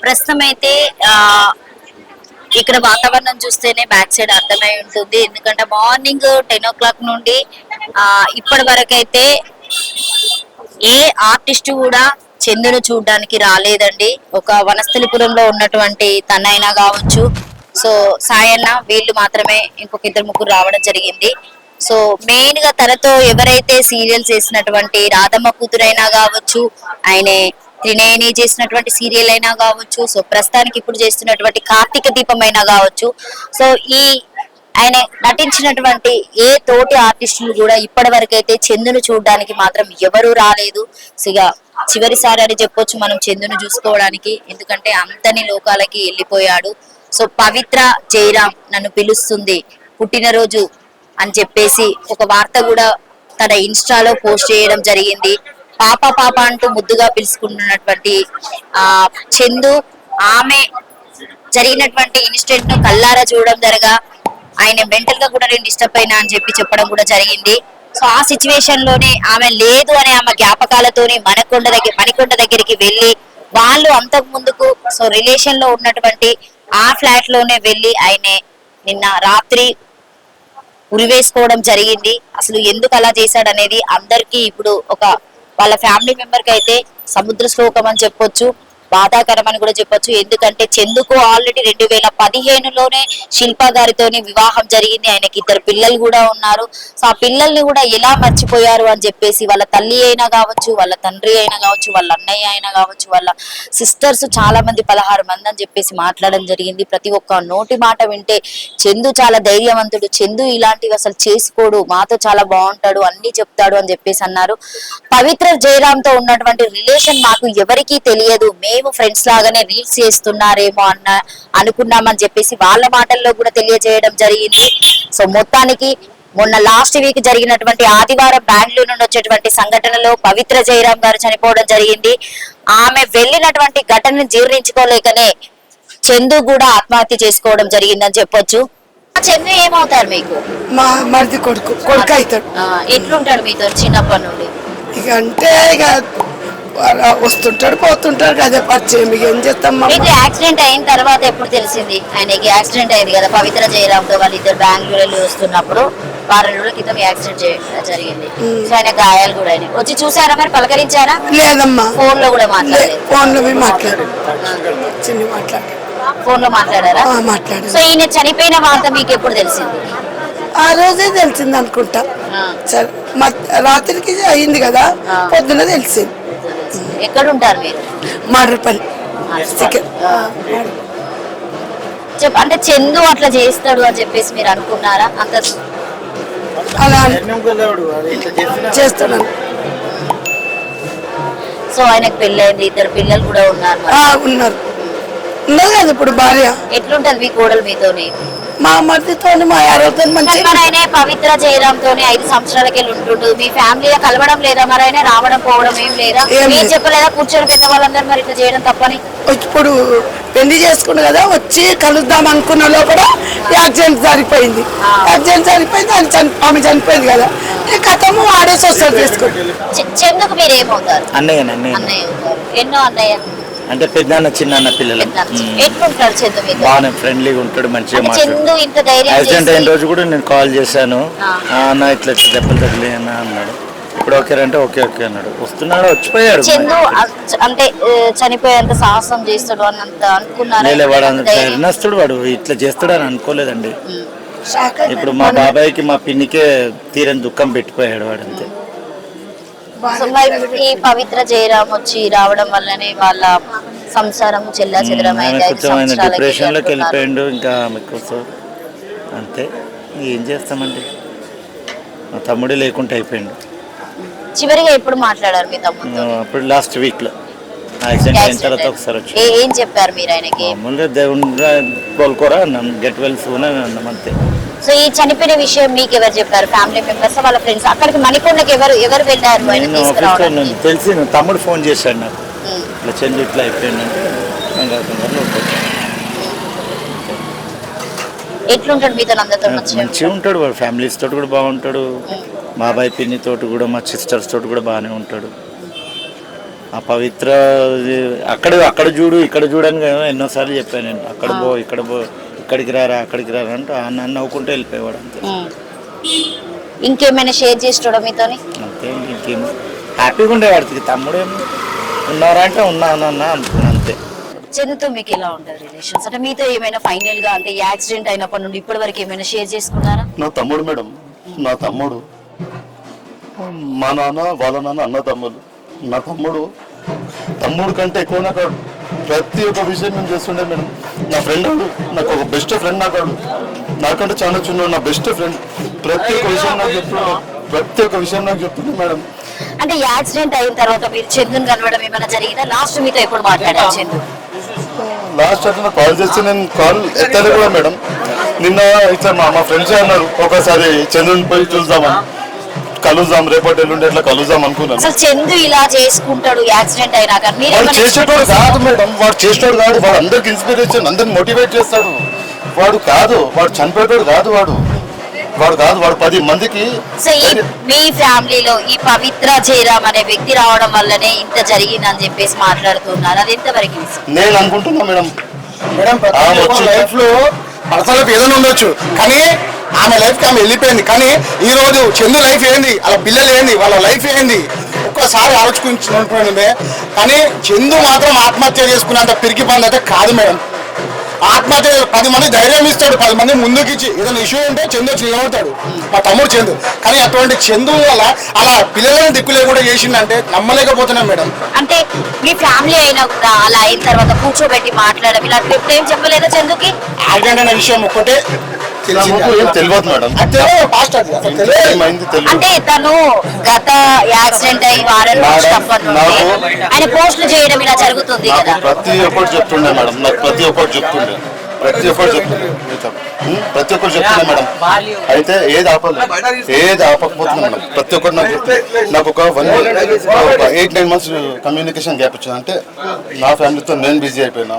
ప్రస్తుతం అయితే ఇక్కడ వాతావరణం చూస్తేనే బ్యాక్ సైడ్ అర్థమై ఉంటుంది. ఎందుకంటే మార్నింగ్ 10 o'clock నుండి ఇప్పటి వరకు అయితే ఏ ఆర్టిస్ట్ కూడా చందును చూడడానికి రాలేదండి. ఒక వనస్థలిపురంలో ఉన్నటువంటి తనైనా కావచ్చు, సో సాయన్న, వీళ్ళు మాత్రమే ఇంకొక ఇద్దరు ముగ్గురు రావడం జరిగింది. సో మెయిన్ గా తనతో ఎవరైతే సీరియల్స్ చేసినటువంటి రాధమ్మ కూతురైనా కావచ్చు, ఆయనే త్రినేని చేసినటువంటి సీరియల్ అయినా కావచ్చు, సో ప్రస్తుతానికి ఇప్పుడు చేస్తున్నటువంటి కార్తీక దీపం అయినా కావచ్చు, సో ఈ ఆయన నటించినటువంటి ఏ తోటి ఆర్టిస్టులు కూడా ఇప్పటి వరకు అయితే చందును చూడడానికి మాత్రం ఎవరు రాలేదు. ఇక చివరిసారి అని చెప్పొచ్చు మనం చందును చూసుకోవడానికి, ఎందుకంటే అంతని లోకాలకి వెళ్ళిపోయాడు. సో పవిత్ర జయరాం నన్ను పిలుస్తుంది పుట్టినరోజు అని చెప్పేసి ఒక వార్త కూడా తన ఇన్స్టాలో పోస్ట్ చేయడం జరిగింది. పాప పాప అంటూ ముద్దుగా పిలుచుకుంటున్నటువంటి చందు, ఆమె జరిగినటువంటి ఇన్సిడెంట్ ను కల్లారా చూడడం జరగా ఆయన మెంటల్ గా కూడా నేను డిస్టర్బ్ అయినా అని చెప్పడం కూడా జరిగింది. సో ఆ సిచ్యువేషన్ లోనే ఆమె లేదు అనే ఆమె జ్ఞాపకాలతోని మణికొండ దగ్గరికి వెళ్ళి వాళ్ళు అంతకు ముందుకు సో రిలేషన్ లో ఉన్నటువంటి ఆ ఫ్లాట్ లోనే వెళ్ళి ఆయనే నిన్న రాత్రి ఉరివేసుకోవడం జరిగింది. అసలు ఎందుకు అలా చేశాడు అనేది అందరికీ ఇప్పుడు ఒక వాళ్ళ ఫ్యామిలీ మెంబర్ కి అయితే సముద్ర శ్లోకం అని చెప్పొచ్చు, బాధాకరం అని కూడా చెప్పొచ్చు. ఎందుకంటే చందుకు ఆల్రెడీ 2015లోనే శిల్ప గారితోని వివాహం జరిగింది. ఆయనకి ఇద్దరు పిల్లలు కూడా ఉన్నారు. సో ఆ పిల్లల్ని కూడా ఎలా మర్చిపోయారు అని చెప్పేసి వాళ్ళ తల్లి అయినా కావచ్చు, వాళ్ళ తండ్రి అయినా కావచ్చు, వాళ్ళ అన్నయ్య అయినా కావచ్చు, వాళ్ళ సిస్టర్స్ చాలా మంది 16 మంది అని చెప్పేసి మాట్లాడడం జరిగింది. ప్రతి ఒక్క నోటి మాట వింటే చందు చాలా ధైర్యవంతుడు, చందు ఇలాంటివి అసలు చేసుకోడు, మాతో చాలా బాగుంటాడు, అన్ని చెప్తాడు అని చెప్పేసి అన్నారు. పవిత్ర జయరామ్ తో ఉన్నటువంటి రిలేషన్ మాకు ఎవరికీ తెలియదు, మేము ఫ్రెండ్స్ లాగానే రీల్స్ చేస్తున్నారేమో అనుకున్నామని చెప్పేసి వాళ్ళ మాటల్లో కూడా తెలియజేయడం జరిగింది. సో మొత్తానికి మొన్న లాస్ట్ వీక్ జరిగినటువంటి ఆదివారం బెంగళూరు నుండి వచ్చేటువంటి సంఘటనలో పవిత్ర జయరామ్ గారు చనిపోవడం జరిగింది. ఆమె వెళ్ళినటువంటి ఘటనను జీర్ణించుకోలేకనే చందు కూడా ఆత్మహత్య చేసుకోవడం జరిగిందని చెప్పొచ్చు. చందు ఏమవుతారు మీకు? మా మరిది కొడుకు అవుతాడు. ఎట్లుంటాడు మీతో చిన్నప్పటి నుండి? ఇక అంటే ఇక వస్తుంటాడు పోతుంటాడు, అదే పరిచయం. ఇక ఏం చేస్తాం. మీకు యాక్సిడెంట్ అయిన తర్వాత ఎప్పుడు తెలిసింది? ఆయనకి యాక్సిడెంట్ అయింది కదా పవిత్ర జయరామ్ తో, వాళ్ళు ఇద్దరు బెంగళూరు వెళ్ళి వస్తున్నప్పుడు వారం రోజుల క్రితం యాక్సిడెంట్ జరిగింది. సో ఆయన గాయాలు కూడా అయినాయి. వచ్చి చూసారా మరి, పలకరించారా? లేదమ్మా, ఫోన్ లో కూడా మాట్లాడారు. ఫోన్ లో మాట్లాడారు. ఫోన్ లో మాట్లాడారా? మాట్లాడారు. సో ఈయన చనిపోయిన వార్త మీకు ఎప్పుడు తెలిసింది? ఆ రోజే తెలిసింది అనుకుంటా. సరే రాత్రికి అయింది కదా, పొద్దున తెలిసింది. ఎక్కడ ఉంటారు మీరు? మాడ్రపల్లి. అంటే చందు అట్లా చేస్తాడు అని చెప్పేసి మీరు అనుకున్నారా? అంత అలా చేస్తున్నాను. సో ఆయనకు పెళ్ళైంది, ఇద్దరు పిల్లలు కూడా ఉన్నారు. ఉన్నారు కదా ఇప్పుడు భార్య. ఎట్లుంటది మీ కోడలు మీతోని? మా మధ్యతో మా ఆరోగ్య మంచిగా. ఆయన పవిత్ర జయరామ్ తోని 5 సంవత్సరాలకి వెళ్ళి ఉంటుండు. మీ ఫ్యామిలీలో కలవడం లేదా? మరి ఆయన రావడం పోవడం ఏం లేదా? ఏం చెప్పలేదా కూర్చొని పెద్దవాళ్ళందరూ మరి ఇట్లా చేయడం తప్పని? ఇప్పుడు పెళ్లి చేసుకున్నా కదా, వచ్చి కలుద్దాం అనుకున్న లోపల యాక్సిడెంట్ జరిగిపోయింది. ఆమె చనిపోయింది కదా, కథము ఆడేసి వస్తారు చేసుకుంటారు. చెందుకు మీరు ఏమవుతారు? అన్నయ్య. ఎన్నో అన్నయ్య అంటే పెద్దన్న చిన్న పిల్లలు. ఎట్లుంటాడు చందు? బాగానే ఫ్రెండ్లీగా ఉంటాడు, మంచిగా చందు ఇంత ధైర్యం. యాక్సిడెంట్ అయిన రోజు కూడా నేను కాల్ చేశాను, అన్న ఇట్లా దెబ్బలు తగిలే అన్న అన్నాడు. ఇప్పుడు ఓకే అంటే ఓకే అన్నాడు. వస్తున్నాడు, వచ్చిపోయాడు. చందు అంటే చనిపోయేంత సాహసం చేస్తాడు అన్నంత అనుకున్నాను. వాడు వాడు ఇట్లా చేస్తాడు అని అనుకోలేదండి. ఇప్పుడు మా బాబాయ్కి మా పిన్నికే తీరని దుఃఖం పెట్టిపోయాడు వాడు, అంతే. ఈ పవిత్ర జయరామ్ వచ్చి రావడం వల్లనే వాళ్ళ సంసారం చెల్లా చెదరమైంది. డిప్రెషన్ లోకి వెళ్ళిపోయాడు. ఇంకా ఆమెకోసం అంతే, ఏం చేస్తామండి. మా తమ్ముడే లేకుంటే అయిపోయాడు. చివరిగా ఎప్పుడు మాట్లాడారు మీ తమ్ముడు? అప్పుడు లాస్ట్ వీక్ లో యాక్సిడెంట్ అయిన తర్వాత ఒకసారి వచ్చి ఏం చెప్పారు మీరు ఆయనకి? మామూలుగా దేవుడు కోలుకోరా అన్నాం, గెట్ వెల్ సూన్ అని అన్నాం, అంతే. సో ఈ చనిపోయిన విషయం మీకు ఎవరు చెప్పారు? ఫ్యామిలీ మెంబర్స్, వాళ్ళ ఫ్రెండ్స్? అక్కడికి మణికొండకి ఎవరు వెళ్ళారు? తెలిసి తమ్ముడు ఫోన్ చేశాడు నాకు, ఇట్లా చంద్రు ఇట్లా అయిపోయిందంటే. ఎట్లుంటాడు మీతో? అందరితో మంచిగా ఉంటాడు, వాడు ఫ్యామిలీస్ తోటి కూడా బాగుంటాడు, బాబాయ్ పిన్ని తోటి కూడా, మా సిస్టర్స్ తోటి కూడా బాగానే ఉంటాడు. ఆ పవిత్ర అక్కడ చూడు ఇక్కడ చూడని ఎన్నోసార్లు చెప్పాను నేను. అక్కడ పో ఇక్కడ పో, ఇక్కడికి రారా అక్కడికి రారా అంటే నన్ను నవ్వుకుంటూ వెళ్ళిపోయేవాడు అంతే. ఇంకేమైనా షేర్ చేస్తాడా మీతోని? అంతే, ఇంకేం హ్యాపీగా ఉండేవాడికి. తమ్ముడు ఏమి ఉన్నారా అంటే ఉన్నానన్నా అనుకున్నాను అంతే. చందుతో మీకు ఎలా ఉంటుంది రిలేషన్స్? అంటే మీతో ఏమైనా ఫైనల్ గా అంటే యాక్సిడెంట్ అయినప్పటి నుండి ఇప్పటి వరకు ఏమైనా షేర్ చేసుకున్నారా? నా తమ్ముడు మేడం, నా తమ్ముడు, మా నాన్న వాళ్ళ నాన్న అన్న తమ్ముడు. నా తమ్ముడు కంటే ఎక్కువ నాకు ప్రతి ఒక్క విషయం మేము చేస్తుండే మేడం. నా ఫ్రెండ్ నాకు ఒక బెస్ట్ ఫ్రెండ్, నాకంటే చాలా చిన్న నా బెస్ట్ ఫ్రెండ్. ప్రతి ఒక్క విషయం నాకు చెప్తుండే మేడం. అంటే యాక్సిడెంట్ అయిన తర్వాత మీరు చందుని కలవడం ఏమైనా జరిగిందా? లాస్ట్ మీతో ఎప్పుడు మాట్లాడారు చందు? లాస్ట్ అట్లా కాల్ చేస్తే నేను కాల్ ఎత్తాను కూడా మేడం. నిన్న ఇట్లా మా ఫ్రెండ్స్ అన్నారు ఒకసారి చంద్రుని పోయి కలుద్దాం, రేపటి ఎల్లుండి ఎట్లా కలుద్దాం అనుకున్నాను. అసలు చందు ఇలా చేసుకుంటాడు యాక్సిడెంట్ అయినాక? వాడు చేసేటోడు కాదు మేడం, వాడు అందరికి ఇన్స్పిరేషన్, అందరికి మోటివేట్ చేస్తాడు. వాడు చనిపోయేటోడు కాదు, వాడు 10 మందికి. సో మీ ఫ్యామిలీలో ఈ పవిత్ర జయరామ్ అనే వ్యక్తి రావడం వల్లనే ఇంత జరిగిందని చెప్పేసి మాట్లాడుతున్నారు, అది ఎంతవరకు? నేను అనుకుంటున్నా మేడం, లైఫ్ లో పర్సనల్ ఏదైనా ఉండొచ్చు, కానీ ఆమె లైఫ్ కి ఆమె వెళ్ళిపోయింది. కానీ ఈ రోజు చందు లైఫ్ ఏంది, వాళ్ళ పిల్లలు ఏంది, వాళ్ళ లైఫ్ ఏంది ఒక్కసారి ఆలోచించుకుంటుండే. కానీ చందు మాత్రం ఆత్మహత్య చేసుకున్నంత పిరికి పని అయితే కాదు మేడం. ఆత్మహత్య 10 మంది ధైర్యం ఇస్తాడు, 10 మంది ముందుకు ఇచ్చి ఏదైనా ఇష్యూ ఉంటే చందు వచ్చి నిలబడతాడు, మా తమ్ముడు చందు. కానీ అటువంటి చందు వల్ల అలా పిల్లలను దిక్కు లేకుండా చేసిందంటే నమ్మలేకపోతున్నాం మేడం. అంటే మీ ఫ్యామిలీ అయినా కూడా అలా అయిన తర్వాత కూర్చోబెట్టి మాట్లాడడం ఇలాంటి ఎప్పుడు ఏం చెప్పలేదా చందుకి? యాక్సిడెంట్ అనే విషయం ఒక్కటే తెలియదు మేడం. అంటే తను గత యాక్సిడెంట్ అయ్యి వారం రోజులప్పటి నుండి ఆయన పోస్టులు చేయడం ఇలా జరుగుతుంది కదా? ప్రతి ఒక్కటి చెప్తుండే మేడం, నాకు ప్రతి ఒక్కటి చెప్తుండే మేడం. అయితే ఏది ఆపకపోతుంది మేడం. ప్రతి ఒక్కటి నాకు ఒక 8-9 months కమ్యూనికేషన్ గ్యాప్ వచ్చింది. అంటే నా ఫ్యామిలీతో నేను బిజీ అయిపోయినా,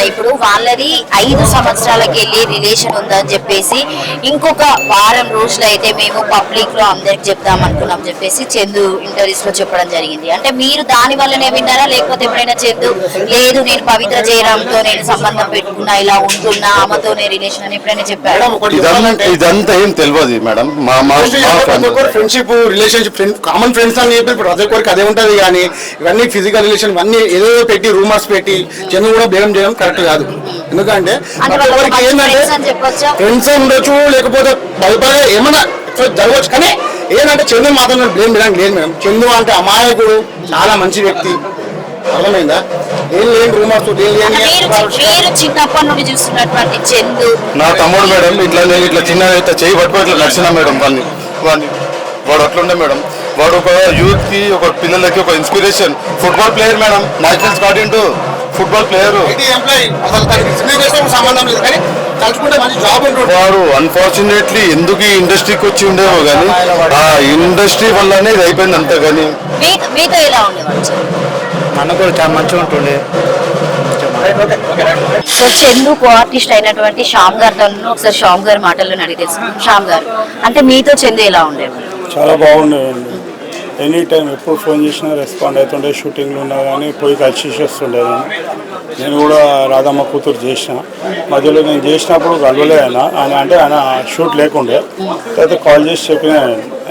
ఇప్పుడు వాళ్ళది 5 సంవత్సరాలకి వెళ్ళి రిలేషన్ ఉందని చెప్పేసి ఇంకొక వారం రోజులు అయితే మేము పబ్లిక్ లో అందరికి చెప్దాం అనుకున్నాం చెప్పేసి చందు ఇంటర్వ్యూస్ లో చెప్పడం జరిగింది. అంటే మీరు దాని వల్లనే విన్నారా, లేకపోతే ఎప్పుడైనా చందు లేదు నేను పవిత్ర జయరామ్తో నేను సంబంధం పెట్టుకున్నా, ఇలా ఉంటున్నా, ఆమెతోనే రిలేషన్ అని ఎప్పుడైనా చెప్పారు? ఇదంతా ఏం తెలియదు madam. Friendship relationship common friends అని చెప్పి ప్రతి ఒక్కరికి అదే ఉంటది. కానీ ఇవన్నీ ఫిజికల్ రిలేషన్ ఇవన్నీ ఏదో పెట్టి రూమర్స్ పెట్టి చందు కూడా బేరం చేయడం కరెక్ట్ కాదు. ఎందుకంటే ఏంటంటే ఫ్రెండ్స్ ఉండొచ్చు, లేకపోతే భయపడే ఏమన్నా జరగవచ్చు. కానీ ఏంటంటే చందు మాత్రం బ్లేమ్ చేయడానికి లేదు మేడం. చందు అంటే అమాయకుడు, చాలా మంచి వ్యక్తి, అర్థమైందా? ఏం లేని రూమర్స్ చిన్నప్పటి నుండి చూస్తున్నటువంటి చందు నా తమ్ముడు మేడం. ఇట్లా చిన్న చేయి పట్టుకో ఇట్లా నడిచినా మేడం. వాడు అట్లుండే మేడం. వాడు ఒక యూత్ కి, ఒక పిల్లలకి ఒక inspiration. Football player madam, national squad into football player. వాడు అన్ఫార్చునేట్లీ ఎందుకు ఈ ఇండస్ట్రీకి వచ్చి ఉండేవో కానీ ఆ ఇండస్ట్రీ వల్లనే ఇది అయిపోయింది అంతా. కానీ మీతో ఎలా ఉండేవాడు? మనకు చాలా మంచిగా ఉంటుండే. సో చందు కో ఆర్టిస్ట్ అయినటువంటి శ్యామ్ గారితో ఒకసారి శ్యామ్ గారి మాటల్లో అడిగి తెలుసుకున్నాం. శ్యామ్ గారు అంటే మీతో చందు ఎలా ఉండేవాడు? చాలా బాగుండేదండి. ఎనీ టైం ఎప్పుడు ఫోన్ చేసినా రెస్పాండ్ అవుతుండే. షూటింగ్లు ఉన్నా కానీ పోయి కలిసి వస్తుండేదాన్ని. నేను కూడా రాధమ్మ కూతురు చేసిన మధ్యలో నేను చేసినప్పుడు కలవలే ఆయన అంటే ఆయన షూట్ లేకుండే. తర్వాత కాల్ చేసి చెప్పిన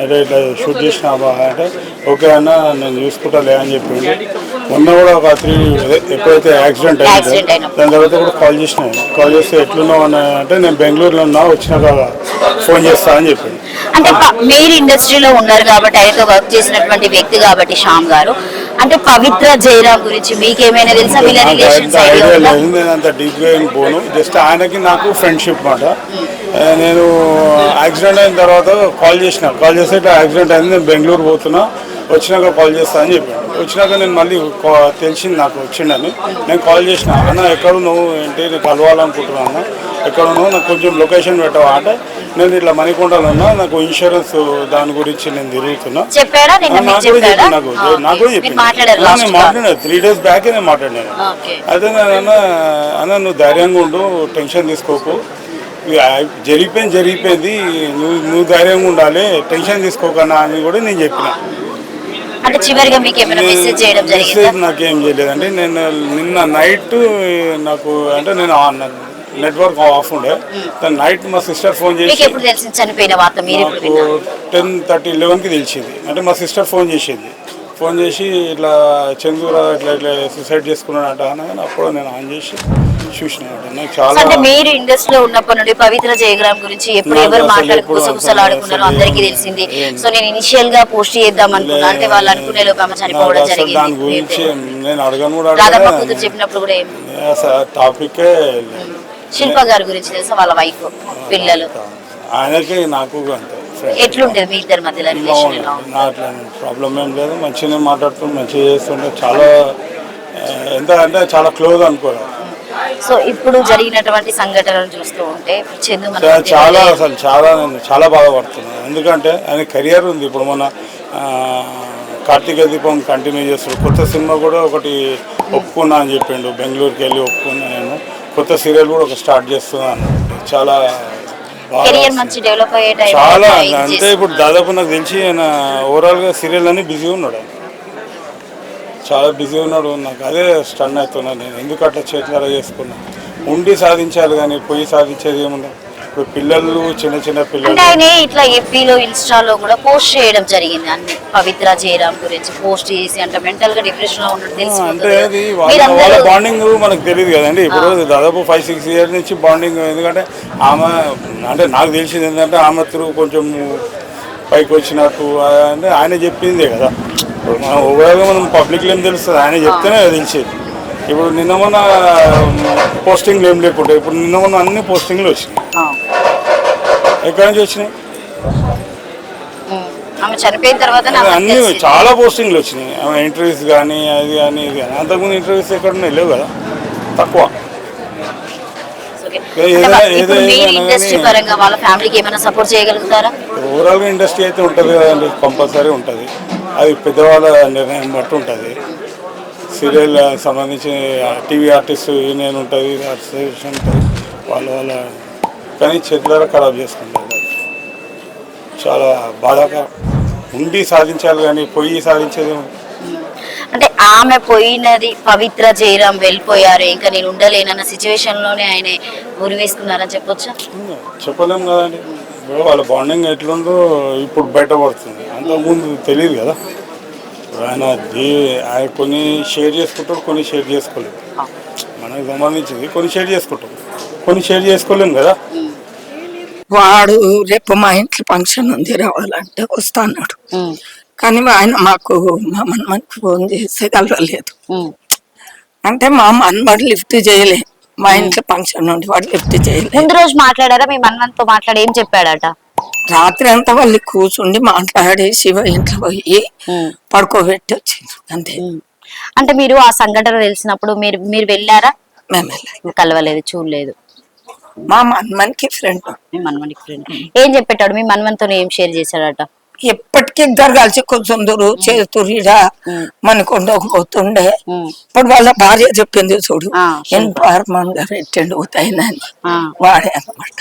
అంటే ఇట్లా షూట్ చేసిన అంటే ఓకే అన్న నేను చూసుకుంటా అని చెప్పింది. మొన్న కూడా ఒక 3 ఎప్పుడైతే యాక్సిడెంట్ అయిందో దాని తర్వాత కూడా కాల్ చేస్తే ఎట్లున్నావు అని అంటే నేను బెంగళూరులో ఉన్నా వచ్చినాక ఫోన్ చేస్తా అని చెప్పింది. అంటే మీరు ఇండస్ట్రీలో ఉన్నారు కాబట్టి ఆయనతో వర్క్ చేసినటువంటి వ్యక్తి కాబట్టి శ్యామ్ గారు అంటే పవిత్ర జయరామ్ గురించి మీకేమైనా తెలుసా? ఐడియా లేదు, నేను అంత డీప్ గా ఏం పోను. జస్ట్ ఆయనకి నాకు ఫ్రెండ్షిప్ మాట. నేను యాక్సిడెంట్ అయిన తర్వాత కాల్ చేస్తే ఇట్లా యాక్సిడెంట్ అయింది, నేను బెంగళూరు పోతున్నా, వచ్చినాక కాల్ చేస్తా అని చెప్పాను. వచ్చినాక నేను మళ్ళీ తెలిసింది నాకు వచ్చిండని. నేను కాల్ చేసిన, అన్న ఎక్కడ నువ్వు ఏంటి నేను కలవాలనుకుంటున్నా అన్న, ఎక్కడ నువ్వు నాకు కొంచెం లొకేషన్ పెట్టవా అంటే నేను ఇట్లా మణికొండలో ఉన్నా, నాకు ఇన్సూరెన్స్ దాని గురించి నేను తిరుగుతున్నా. నాకు కూడా చెప్పింది. నేను మాట్లాడినా 3 days బ్యాక్ నేను మాట్లాడినాను. అయితే నేను అన్న నువ్వు ధైర్యంగా ఉండు, టెన్షన్ తీసుకోకు, జరిగిపోయింది నువ్వు ధైర్యంగా ఉండాలి, టెన్షన్ తీసుకోకన్నా అని కూడా నేను చెప్పిన. అంటే చివరిగా మీకు ఏమైనా మెసేజ్ చేయడం జరిగిందా? మెసేజ్ నాకేం చేయలేదండి. నేను నిన్న నైట్ నాకు అంటే నేను నెట్వర్క్ ఆఫ్ ఉండే, నైట్ మా సిస్టర్ ఫోన్ మీకు చేసి ఎప్పుడు తెలిసింది చనిపోయిన వార్త? మీరు ఎప్పుడు నాకు విన్నారు? 10:30, 11కి తెలిసింది. అంటే మా సిస్టర్ ఫోన్ చేసింది, ఫోన్ చేసి ఇట్లా చందూరా ఇట్లా ఇట్లా సూసైడ్ చేసుకున్నాడట అనగానే అప్పుడు నేను ఆన్ చేసి చూసినాడు. నాకు చాలా అంటే మీరు ఇండస్ట్రీలో ఉన్నప్పటి నుండి పవిత్ర జయగ్రామ్ గురించి ఎప్పుడు నాకు ఎవరు అసలు మాట్లాడి ఎప్పుడు గుసగుసలాడుకున్నారో అసలు అందరికీ ఏం- తెలిసింది. ఏం- సో నేను ఇనిషియల్ గా పోస్ట్ చేద్దాం అనుకున్నా, అంటే వాళ్ళు అనుకునే లోపు ఆమె చనిపోవడం నాకు అసలు దాని గురించి జరిగింది. నేను అడగను కూడా రాధమ్మ అడగను. కూతురు చెప్పినప్పుడు కూడా ఏం అసలు టాపికే శిల్ప గారి గురించి తెలుసా? వాళ్ళ వైఫ్, పిల్లలు ఆయనకి నాకు అంతే friends. ఎట్లుంటది మీ ఇద్దరి మధ్యలో రిలేషన్? ఎలా ఉంది? నా అట్లా ప్రాబ్లం ఏం లేదు, మంచిగానే మాట్లాడుతుంటే మంచిగా చేస్తుంటే చాలా ఎంత అంటే చాలా క్లోజ్ అనుకోవాలి. సో ఇప్పుడు జరిగినటువంటి సంఘటనలు చూస్తూ ఉంటే చందు మన చాలా మధ్యలో అసలు చాలా నేను చాలా బాధపడుతున్నాను. ఎందుకంటే ఆయన కెరియర్ ఉంది. ఇప్పుడు మన కార్తీక దీపం కంటిన్యూ చేస్తాడు, కొత్త సినిమా కూడా ఒకటి ఒప్పుకున్నా అని చెప్పిండు, బెంగళూరుకి వెళ్ళి ఒప్పుకున్నా. నేను కొత్త సీరియల్ కూడా ఒక స్టార్ట్ చేస్తున్నాను. చాలా బాగా కెరియర్ మంచి డెవలప్ అయ్యే టైం చాలా అంటే ఇప్పుడు దాదాపు నాకు తెలిసి ఆయన ఓవరాల్గా సీరియల్ అన్ని బిజీ ఉన్నాడు, ఆయన చాలా బిజీ ఉన్నాడు. నాకు అదే స్టన్ అవుతున్నాను, నేను ఎందుకు అట్లా చేతులారా చేసుకున్నా. ఉండి సాధించాలి కానీ పోయి సాధించేది ఏముంది. ఇప్పుడు పిల్లలు చిన్న చిన్న అంటే పిల్లలు ఆయన ఇట్లా ఎఫ్బీలో ఇన్స్టాలో కూడా పోస్ట్ చేయడం జరిగింది అన్ని పవిత్ర జయరామ్ గురించి పోస్ట్ చేసి, అంటే మెంటల్ గా డిప్రెషన్ లో ఉన్నట్టు అంటే తెలిసిపోతుంది. అది వాళ్ళ బాండింగ్ మనకు తెలియదు కదండి. ఇప్పుడు దాదాపు 5-6 ఇయర్స్ నుంచి బాండింగ్. ఎందుకంటే ఆమె అంటే నాకు తెలిసింది ఏంటంటే ఆమె త్రూ కొంచెం పైకి వచ్చినట్టు అంటే ఆయన చెప్పిందే కదా. ఇప్పుడు మనం ఓవరాల్గా మనం పబ్లిక్లో ఏం తెలుస్తుంది, ఆయన చెప్తేనే తెలిసేది. ఇప్పుడు నిన్న మొన్న పోస్టింగ్లు ఏం లేకుంటే ఇప్పుడు నిన్న మొన్న అన్ని పోస్టింగ్లు వచ్చినాయి. ఎక్కడి నుంచి వచ్చినాయి? ఆమె చనిపోయిన తర్వాత అన్ని చాలా పోస్టింగ్లు వచ్చినాయి. ఆమె ఇంటర్వ్యూస్ కానీ అది కానీ ఇది కానీ. అంతకుముందు ఇంటర్వ్యూస్ ఎక్కడ ఉన్నాయి? లేవు కదా, తక్కువ. ఇండస్ట్రీ పరంగా వాళ్ళ ఫ్యామిలీకి ఏమైనా సపోర్ట్ చేయగలుగుతారా? ఓవరాల్గా ఇండస్ట్రీ అయితే ఉంటుంది కదండి, కంపల్సరీ ఉంటుంది. అది పెద్దవాళ్ళ నిర్ణయం బట్టి ఉంటుంది. సీరియల్ సంబంధించి టీవీ ఆర్టిస్ట్ యూనియన్ ఉంటుంది, అసోసియేషన్ ఉంటుంది, వాళ్ళ కానీ చేతులారా ఖరాబ్ చేసుకుంటారు. చాలా బాధాకరం. ఉండి సాధించాలి కానీ పోయి సాధించేది. అంటే ఆమె పోయినది, పవిత్ర జయరామ్ వెళ్ళిపోయారు, ఇంకా నేను ఉండలేనన్న సిచ్యువేషన్ లోనే ఆయన ఉరి వేసుకున్నారని చెప్పొచ్చా? చెప్పలేం కదండి. ఇప్పుడు వాళ్ళ బాండింగ్ ఎట్లుందో ఇప్పుడు బయటపడుతుంది, అంతకుముందు తెలియదు కదా. ఆయన కొన్ని షేర్ చేసుకుంటారు, కొన్ని షేర్ చేసుకోలేము. మనకు సంబంధించింది కొన్ని షేర్ చేసుకుంటాం, కొన్ని షేర్ చేసుకోలేము కదా. వాడు రేపు మా ఇంట్లో ఫంక్షన్ ఉంది రావాలంటే వస్తా అన్నాడు, కానీ ఆయన మాకు మా మనకి ఫోన్ చేస్తే కలవలేదు. అంటే మా మనవాడు లిఫ్ట్ చేయలే, మా ఇంట్లో ఫంక్షన్ ఉంది, వాడు లిఫ్ట్ చేయలే. ముందు రోజు మాట్లాడారా? మీ మన్వంతో మాట్లాడి ఏం చెప్పాడట? రాత్రి అంతా వాళ్ళు కూర్చుండి మాట్లాడి శివ ఇంట్లో పోయి పడుకోబెట్టి వచ్చింది అంతే. అంటే మీరు ఆ సంఘటన తెలిసినప్పుడు మీరు వెళ్ళారా? మేము వెళ్ళాలి. కలవలేదు, చూడలేదు. మా మనకి ఫ్రెండ్. మీ మన్వనికి ఫ్రెండ్ ఏం చెప్పేటాడు? మీ మన్వంతో ఏం షేర్ చేశాడట? ఎప్పటికీ ఇద్దరు కలిసి కూర్చుందరు, చేతురిడా మనకుండా పోతుండే. ఇప్పుడు వాళ్ళ భార్య చెప్పింది చూడు, ఎన్వైర్మెంట్ గా పెట్టిండు ఉతాయినని, వాడే అన్నమాట.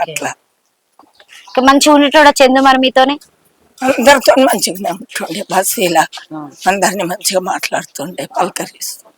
అట్లా మంచిగా ఉండేటోడా చందు మరి మీతోనే? అందరితో మంచిగానే ఉంటుండే, బస్ ఇలా అందరిని మంచిగా మాట్లాడుతుండే, పలకరిస్తుండే.